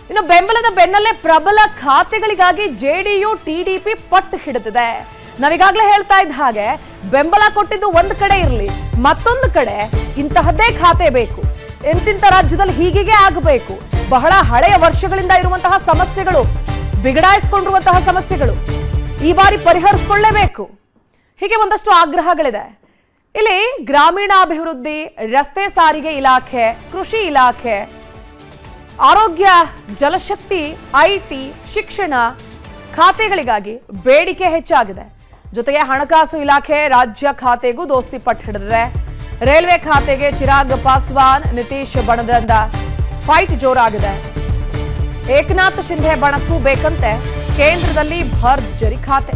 ಇನ್ನು ಬೆಂಬಲದ ಬೆನ್ನಲ್ಲೇ ಪ್ರಬಲ ಖಾತೆಗಳಿಗಾಗಿ ಜೆಡಿಯು ಟಿಡಿಪಿ ಪಟ್ಟು ಹಿಡಿದಿದೆ. ನಾವೀಗಾಗಲೇ ಹೇಳ್ತಾ ಇದ್ದ ಹಾಗೆ ಬೆಂಬಲ ಕೊಟ್ಟಿದ್ದು ಒಂದು ಕಡೆ ಇರಲಿ, ಮತ್ತೊಂದು ಕಡೆ ಇಂತಹದ್ದೇ ಖಾತೆ ಬೇಕು, ಎಂತಿಂತ ರಾಜ್ಯದಲ್ಲಿ ಹೀಗೆ ಆಗಬೇಕು, ಬಹಳ ಹಳೆಯ ವರ್ಷಗಳಿಂದ ಇರುವಂತಹ ಸಮಸ್ಯೆಗಳು, ಬಿಗಡಾಯಿಸಿಕೊಂಡಿರುವಂತಹ ಸಮಸ್ಯೆಗಳು ಈ ಬಾರಿ ಪರಿಹರಿಸಿಕೊಳ್ಳಲೇಬೇಕು. ಹೀಗೆ ಒಂದಷ್ಟು ಆಗ್ರಹಗಳಿದೆ. ಇಲ್ಲಿ ಗ್ರಾಮೀಣಾಭಿವೃದ್ಧಿ, ರಸ್ತೆ ಸಾರಿಗೆ ಇಲಾಖೆ, ಕೃಷಿ ಇಲಾಖೆ, ಆರೋಗ್ಯ, ಜಲಶಕ್ತಿ, ಐಟಿ, ಶಿಕ್ಷಣ ಖಾತೆಗಳಿಗಾಗಿ ಬೇಡಿಕೆ ಹೆಚ್ಚಾಗಿದೆ. ಜೊತೆಗೆ ಹಣಕಾಸು ಇಲಾಖೆ ರಾಜ್ಯ ಖಾತೆಗೂ ದೋಸ್ತಿ ಪಟ್ಟು ಹಿಡಿದಿದೆ. ರೈಲ್ವೆ ಖಾತೆಗೆ ಚಿರಾಗ್ ಪಾಸ್ವಾನ್, ನಿತೀಶ್ ಬಣದಿಂದ ಫೈಟ್ ಜೋರಾಗಿದೆ. ಏಕನಾಥ್ ಶಿಂಧೆ ಬಣಕ್ಕೂ ಬೇಕಂತೆ ಕೇಂದ್ರದಲ್ಲಿ ಭರ್ಜರಿ ಖಾತೆ.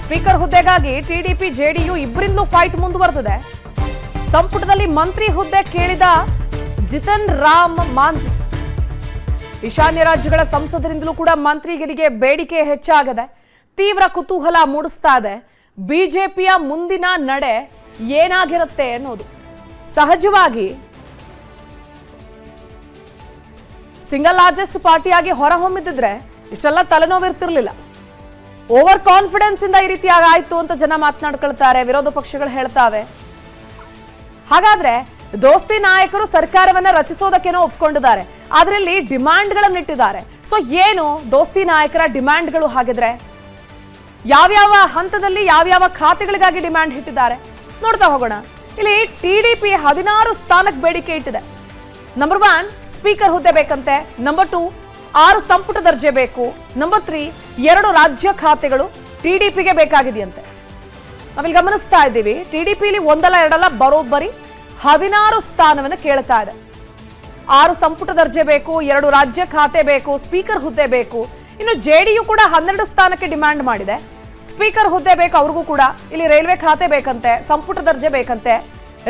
ಸ್ಪೀಕರ್ ಹುದ್ದೆಗಾಗಿ ಟಿಡಿಪಿ ಜೆಡಿಯು ಇಬ್ಬರಿಂದಲೂ ಫೈಟ್ ಮುಂದುವರೆದಿದೆ. ಸಂಪುಟದಲ್ಲಿ ಮಂತ್ರಿ ಹುದ್ದೆ ಕೇಳಿದ ಜಿತನ್ ರಾಮ್ ಮಾಂಝಿ. ಈಶಾನ್ಯ ರಾಜ್ಯಗಳ ಸಂಸದರಿಂದಲೂ ಕೂಡ ಮಂತ್ರಿಗಿರಿಗೆ ಬೇಡಿಕೆ ಹೆಚ್ಚಾಗಿದೆ. ತೀವ್ರ ಕುತೂಹಲ ಮೂಡಿಸ್ತಾ ಇದೆ. ಬಿಜೆಪಿಯ ಮುಂದಿನ ನಡೆ ಏನಾಗಿರುತ್ತೆ ಅನ್ನೋದು. ಸಹಜವಾಗಿ ಸಿಂಗಲ್ ಲಾರ್ಜೆಸ್ಟ್ ಪಾರ್ಟಿಯಾಗಿ ಹೊರಹೊಮ್ಮಿದ್ರೆ ಇಷ್ಟೆಲ್ಲ ತಲೆನೋವಿರ್ತಿರ್ಲಿಲ್ಲ. ಓವರ್ ಕಾನ್ಫಿಡೆನ್ಸ್ ಇಂದ ಈ ರೀತಿ ಆಯ್ತು ಅಂತ ಜನ ಮಾತನಾಡ್ಕೊಳ್ತಾರೆ, ವಿರೋಧ ಪಕ್ಷಗಳು ಹೇಳ್ತಾವೆ. ಹಾಗಾದ್ರೆ ದೋಸ್ತಿ ನಾಯಕರು ಸರ್ಕಾರವನ್ನ ರಚಿಸೋದಕ್ಕೇನೋ ಒಪ್ಕೊಂಡಿದ್ದಾರೆ, ಅದರಲ್ಲಿ ಡಿಮ್ಯಾಂಡ್ಗಳನ್ನಿಟ್ಟಿದ್ದಾರೆ. ಸೊ ಏನು ದೋಸ್ತಿ ನಾಯಕರ ಡಿಮ್ಯಾಂಡ್ಗಳು? ಹಾಗಿದ್ರೆ ಯಾವ್ಯಾವ ಹಂತದಲ್ಲಿ ಯಾವ್ಯಾವ ಖಾತೆಗಳಿಗಾಗಿ ಡಿಮ್ಯಾಂಡ್ ಇಟ್ಟಿದ್ದಾರೆ ನೋಡ್ತಾ ಹೋಗೋಣ. ಇಲ್ಲಿ ಟಿಡಿಪಿ 16 ಸ್ಥಾನಕ್ಕೆ ಬೇಡಿಕೆ ಇಟ್ಟಿದೆ. ನಂಬರ್ 1 ಸ್ಪೀಕರ್ ಹುದ್ದೆ ಬೇಕಂತೆ. ನಂಬರ್ 2 6 ಸಂಪುಟ ದರ್ಜೆ ಬೇಕು. ನಂಬರ್ 3 2 ರಾಜ್ಯ ಖಾತೆಗಳು ಟಿಡಿಪಿಗೆ ಬೇಕಾಗಿದೆಯಂತೆ. ನಾವಿಲ್ಲಿ ಗಮನಿಸ್ತಾ ಇದ್ದೀವಿ, ಟಿಡಿಪಿಲಿ ಒಂದಲ್ಲ ಎರಡಲ್ಲ ಬರೋಬ್ಬರಿ 16 ಸ್ಥಾನವನ್ನು ಕೇಳ್ತಾ ಇದೆ. 6 ಸಂಪುಟ ದರ್ಜೆ ಬೇಕು, 2 ರಾಜ್ಯ ಖಾತೆ ಬೇಕು, ಸ್ಪೀಕರ್ ಹುದ್ದೆ ಬೇಕು. ಇನ್ನು ಜೆಡಿಯು ಕೂಡ 12 ಸ್ಥಾನಕ್ಕೆ ಡಿಮ್ಯಾಂಡ್ ಮಾಡಿದೆ. ಸ್ಪೀಕರ್ ಹುದ್ದೆ ಬೇಕು ಅವ್ರಿಗೂ ಕೂಡ. ಇಲ್ಲಿ ರೈಲ್ವೆ ಖಾತೆ ಬೇಕಂತೆ, ಸಂಪುಟ ದರ್ಜೆ ಬೇಕಂತೆ,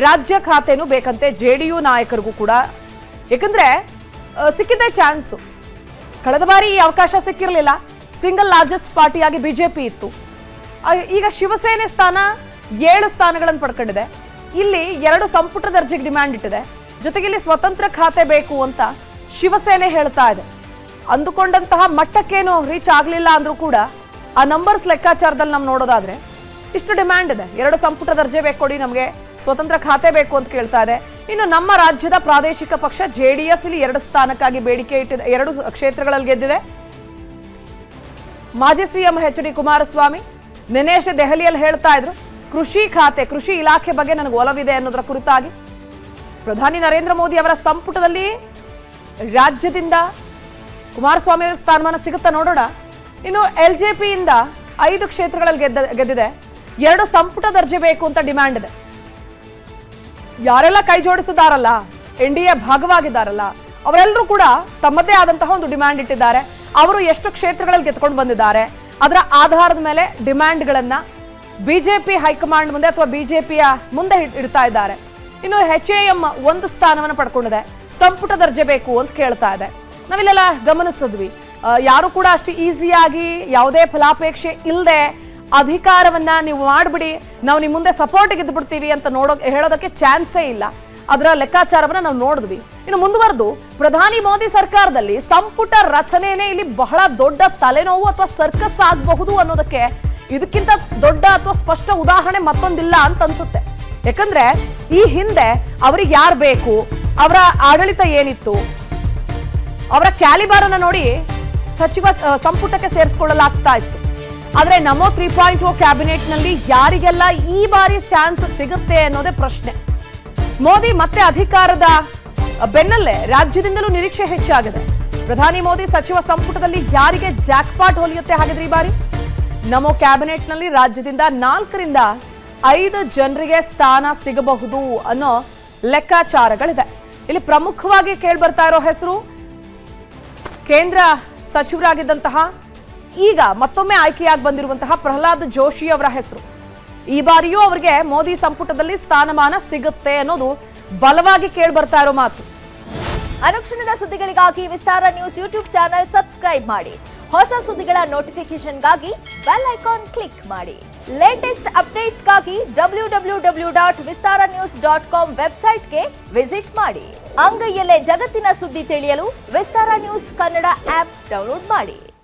ರಾಜ್ಯ ಖಾತೆನೂ ಬೇಕಂತೆ ಜೆಡಿಯು ನಾಯಕರಿಗೂ ಕೂಡ. ಯಾಕಂದ್ರೆ ಸಿಕ್ಕಿದ್ದೇ ಚಾನ್ಸು. ಕಳೆದ ಬಾರಿ ಈ ಅವಕಾಶ ಸಿಕ್ಕಿರಲಿಲ್ಲ. ಸಿಂಗಲ್ ಲಾರ್ಜೆಸ್ಟ್ ಪಾರ್ಟಿಯಾಗಿ ಬಿಜೆಪಿ ಇತ್ತು. ಈಗ ಶಿವಸೇನೆ ಸ್ಥಾನ 7 ಸ್ಥಾನಗಳನ್ನು ಪಡ್ಕೊಂಡಿದೆ. ಇಲ್ಲಿ 2 ಸಂಪುಟ ದರ್ಜೆಗೆ ಡಿಮ್ಯಾಂಡ್ ಇಟ್ಟಿದೆ. ಜೊತೆಗೆ ಇಲ್ಲಿ ಸ್ವತಂತ್ರ ಖಾತೆ ಬೇಕು ಅಂತ ಶಿವಸೇನೆ ಹೇಳ್ತಾ ಇದೆ. ಅಂದುಕೊಂಡಂತಹ ಮಟ್ಟಕ್ಕೇನು ರೀಚ್ ಆಗಲಿಲ್ಲ ಅಂದ್ರೂ ಕೂಡ ಆ ನಂಬರ್ಸ್ ಲೆಕ್ಕಾಚಾರದಲ್ಲಿ ನಾವು ನೋಡೋದಾದ್ರೆ ಇಷ್ಟು ಡಿಮ್ಯಾಂಡ್ ಇದೆ. 2 ಸಂಪುಟ ದರ್ಜೆ ಬೇಕು ಕೊಡಿ, ನಮಗೆ ಸ್ವತಂತ್ರ ಖಾತೆ ಬೇಕು ಅಂತ ಕೇಳ್ತಾ ಇದೆ. ಇನ್ನು ನಮ್ಮ ರಾಜ್ಯದ ಪ್ರಾದೇಶಿಕ ಪಕ್ಷ ಜೆಡಿಎಸ್ ಇಲ್ಲಿ 2 ಸ್ಥಾನಕ್ಕಾಗಿ ಬೇಡಿಕೆ ಇಟ್ಟಿದೆ. 2 ಕ್ಷೇತ್ರಗಳಲ್ಲಿ ಗೆದ್ದಿದೆ. ಮಾಜಿ ಸಿಎಂ ಎಚ್.ಡಿ. ಕುಮಾರಸ್ವಾಮಿ ನಿನ್ನೆಯಷ್ಟೇ ದೆಹಲಿಯಲ್ಲಿ ಹೇಳ್ತಾ ಇದ್ರು, ಕೃಷಿ ಖಾತೆ, ಕೃಷಿ ಇಲಾಖೆ ಬಗ್ಗೆ ನನಗೆ ಒಲವಿದೆ ಅನ್ನೋದರ ಕುರಿತಾಗಿ. ಪ್ರಧಾನಿ ನರೇಂದ್ರ ಮೋದಿ ಅವರ ಸಂಪುಟದಲ್ಲಿ ರಾಜ್ಯದಿಂದ ಕುಮಾರಸ್ವಾಮಿ ಅವರ ಸ್ಥಾನಮಾನ ಸಿಗುತ್ತಾ ನೋಡೋಣ. ಇನ್ನು LJP ಇಂದ 5 ಕ್ಷೇತ್ರಗಳಲ್ಲಿ ಗೆದ್ದಿದೆ. 2 ಸಂಪುಟ ದರ್ಜೆ ಬೇಕು ಅಂತ ಡಿಮ್ಯಾಂಡ್ ಇದೆ. ಯಾರೆಲ್ಲ ಕೈ ಜೋಡಿಸಿದಾರಲ್ಲ, NDA ಭಾಗವಾಗಿದ್ದಾರಲ್ಲ, ಅವರೆಲ್ಲರೂ ಕೂಡ ತಮ್ಮದೇ ಆದಂತಹ ಒಂದು ಡಿಮ್ಯಾಂಡ್ ಇಟ್ಟಿದ್ದಾರೆ. ಅವರು ಎಷ್ಟು ಕ್ಷೇತ್ರಗಳಲ್ಲಿ ಗೆದ್ಕೊಂಡು ಬಂದಿದ್ದಾರೆ ಅದರ ಆಧಾರದ ಮೇಲೆ ಡಿಮ್ಯಾಂಡ್ಗಳನ್ನ ಬಿಜೆಪಿ ಹೈಕಮಾಂಡ್ ಮುಂದೆ ಅಥವಾ ಬಿಜೆಪಿಯ ಮುಂದೆ ಇಡ್ತಾ ಇದ್ದಾರೆ. ಇನ್ನು HAM 1 ಸ್ಥಾನವನ್ನು ಪಡ್ಕೊಂಡಿದೆ. ಸಂಪುಟ ದರ್ಜೆ ಬೇಕು ಅಂತ ಕೇಳ್ತಾ ಇದೆ. ನಾವಿಲ್ಲೆಲ್ಲ ಗಮನಿಸಿದ್ವಿ, ಯಾರು ಕೂಡ ಅಷ್ಟು ಈಸಿಯಾಗಿ ಯಾವುದೇ ಫಲಾಪೇಕ್ಷೆ ಇಲ್ಲದೆ ಅಧಿಕಾರವನ್ನ ನೀವು ಮಾಡ್ಬಿಡಿ, ನಾವು ನಿಮ್ಮ ಮುಂದೆ ಸಪೋರ್ಟ್ಗೆ ಇದ್ದು ಬಿಡ್ತೀವಿ ಅಂತ ಹೇಳೋದಕ್ಕೆ ಚಾನ್ಸೇ ಇಲ್ಲ. ಅದರ ಲೆಕ್ಕಾಚಾರವನ್ನ ನಾವು ನೋಡಿದ್ವಿ. ಇನ್ನು ಮುಂದುವರೆದು ಪ್ರಧಾನಿ ಮೋದಿ ಸರ್ಕಾರದಲ್ಲಿ ಸಂಪುಟ ರಚನೆನೇ ಇಲ್ಲಿ ಬಹಳ ದೊಡ್ಡ ತಲೆನೋವು ಅಥವಾ ಸರ್ಕಸ್ ಆಗಬಹುದು ಅನ್ನೋದಕ್ಕೆ ಇದಕ್ಕಿಂತ ದೊಡ್ಡ ಅಥವಾ ಸ್ಪಷ್ಟ ಉದಾಹರಣೆ ಮತ್ತೊಂದಿಲ್ಲ ಅಂತ ಅನ್ಸುತ್ತೆ. ಯಾಕಂದ್ರೆ ಈ ಹಿಂದೆ ಅವರಿಗೆ ಯಾರು ಬೇಕು, ಅವರ ಆಡಳಿತ ಏನಿತ್ತು, ಅವರ ಕ್ಯಾಲಿಬರ್ ಅನ್ನ ನೋಡಿ ಸಚಿವ ಸಂಪುಟಕ್ಕೆ ಸೇರಿಸಿಕೊಳ್ಳಲಾಗ್ತಾ ಇತ್ತು. ಆದ್ರೆ ನಮೋ 3.0 ಕ್ಯಾಬಿನೆಟ್ ನಲ್ಲಿ ಯಾರಿಗೆಲ್ಲ ಈ ಬಾರಿ ಚಾನ್ಸ್ ಸಿಗುತ್ತೆ ಅನ್ನೋದೇ ಪ್ರಶ್ನೆ. ಮೋದಿ ಮತ್ತೆ ಅಧಿಕಾರದ ಬೆನ್ನಲ್ಲೇ ರಾಜ್ಯದಿಂದಲೂ ನಿರೀಕ್ಷೆ ಹೆಚ್ಚಾಗಿದೆ. ಪ್ರಧಾನಿ ಮೋದಿ ಸಚಿವ ಸಂಪುಟದಲ್ಲಿ ಯಾರಿಗೆ ಜಾಕ್ಪಾಟ್ ಹೊಲಿಯುತ್ತೆ ಹಾಗಿದ್ರೆ ಈ ಬಾರಿ? ನಮೋ ಕ್ಯಾಬಿನೆಟ್ ನಲ್ಲಿ ರಾಜ್ಯದಿಂದ 4 ರಿಂದ 5 ಜನರಿಗೆ ಸ್ಥಾನ ಸಿಗಬಹುದು ಅನ್ನೋ ಲೆಕ್ಕಾಚಾರಗಳಿದೆ. ಇಲ್ಲಿ ಪ್ರಮುಖವಾಗಿ ಕೇಳ್ಬರ್ತಾ ಇರೋ ಹೆಸರು ಕೇಂದ್ರ ಸಚಿವರಾಗಿದ್ದಂತಹ, ಈಗ ಮತ್ತೊಮ್ಮೆ ಆಯ್ಕೆಯಾಗಿ ಬಂದಿರುವಂತಹ ಪ್ರಹ್ಲಾದ್ ಜೋಶಿ ಅವರ ಹೆಸರು. ಈ ಬಾರಿಯೂ ಅವರಿಗೆ ಮೋದಿ ಸಂಪುಟದಲ್ಲಿ ಸ್ಥಾನಮಾನ ಸಿಗುತ್ತೆ ಅನ್ನೋದು ಬಲವಾಗಿ ಕೇಳ್ಬರ್ತಾ ಇರೋ ಮಾತು. ಅನುಕ್ಷಣದ ಸುದ್ದಿಗಳಿಗಾಗಿ ವಿಸ್ತಾರ ನ್ಯೂಸ್ ಯೂಟ್ಯೂಬ್ ಚಾನೆಲ್ ಸಬ್ಸ್ಕ್ರೈಬ್ ಮಾಡಿ. ಹೊಸ ಸುದ್ದಿಗಳ ನೋಟಿಫಿಕೇಶನ್ಗಾಗಿ ಬೆಲ್ ಐಕಾನ್ ಕ್ಲಿಕ್ ಮಾಡಿ. ಲೇಟೆಸ್ಟ್ ಅಪ್ಡೇಟ್ಸ್ಗಾಗಿ www.vistaranews.com ವೆಬ್ಸೈಟ್ಗೆ ವಿಸಿಟ್ ಮಾಡಿ. ಅಂಗೈಯಲ್ಲೇ ಜಗತ್ತಿನ ಸುದ್ದಿ ತಿಳಿಯಲು ವಿಸ್ತಾರ ನ್ಯೂಸ್ ಕನ್ನಡ ಆಪ್ ಡೌನ್ಲೋಡ್ ಮಾಡಿ.